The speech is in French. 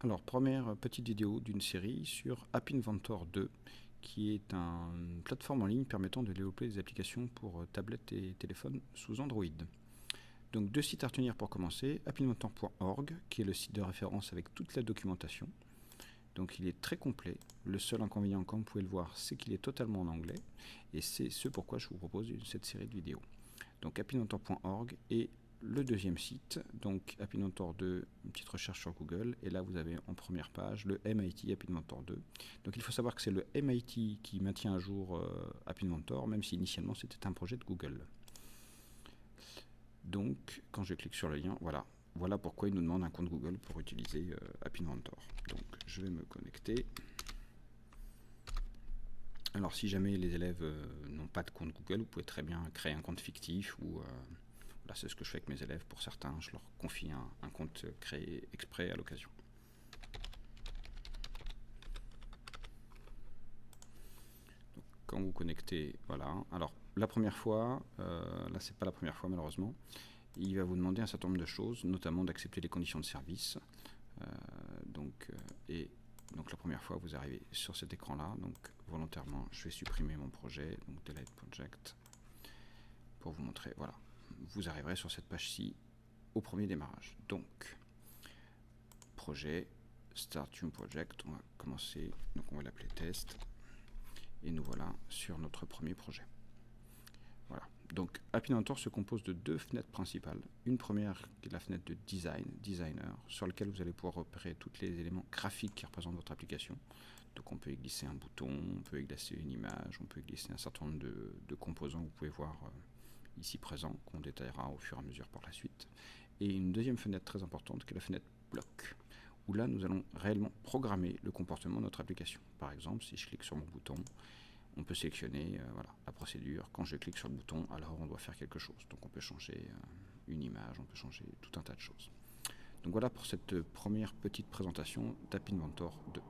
Alors, première petite vidéo d'une série sur App Inventor 2, qui est une plateforme en ligne permettant de développer des applications pour tablettes et téléphones sous Android. Donc, deux sites à retenir pour commencer. appinventor.org, qui est le site de référence avec toute la documentation. Donc, il est très complet. Le seul inconvénient, comme vous pouvez le voir, c'est qu'il est totalement en anglais. Et c'est ce pourquoi je vous propose cette série de vidéos. Donc, appinventor.org et le deuxième site, donc App Inventor 2, une petite recherche sur Google, et là vous avez en première page le MIT App Inventor 2. Donc il faut savoir que c'est le MIT qui maintient à jour App Inventor, même si initialement c'était un projet de Google. Donc quand je clique sur le lien, voilà pourquoi il nous demande un compte Google pour utiliser App Inventor. Donc je vais me connecter. Alors si jamais les élèves n'ont pas de compte Google, vous pouvez très bien créer un compte fictif ou là, c'est ce que je fais avec mes élèves. Pour certains, je leur confie un compte créé exprès à l'occasion. Quand vous connectez, voilà. Alors, la première fois, là, c'est pas la première fois malheureusement, il va vous demander un certain nombre de choses, notamment d'accepter les conditions de service. Donc la première fois, vous arrivez sur cet écran-là. Donc, volontairement, je vais supprimer mon projet, donc Delete Project, pour vous montrer, voilà. Vous arriverez sur cette page-ci au premier démarrage. Donc, projet, Start New Project, on va commencer, donc on va l'appeler test, et nous voilà sur notre premier projet. Voilà, donc App Inventor se compose de deux fenêtres principales. Une première qui est la fenêtre de Designer, sur laquelle vous allez pouvoir repérer tous les éléments graphiques qui représentent votre application. Donc on peut y glisser un bouton, on peut y glisser une image, on peut y glisser un certain nombre de composants que vous pouvez voir ici présents, qu'on détaillera au fur et à mesure par la suite. Et une deuxième fenêtre très importante qui est la fenêtre bloc, où là nous allons réellement programmer le comportement de notre application. Par exemple, si je clique sur mon bouton, on peut sélectionner la procédure. Quand je clique sur le bouton, alors on doit faire quelque chose. Donc on peut changer une image, on peut changer tout un tas de choses. Donc voilà pour cette première petite présentation d'App Inventor 2.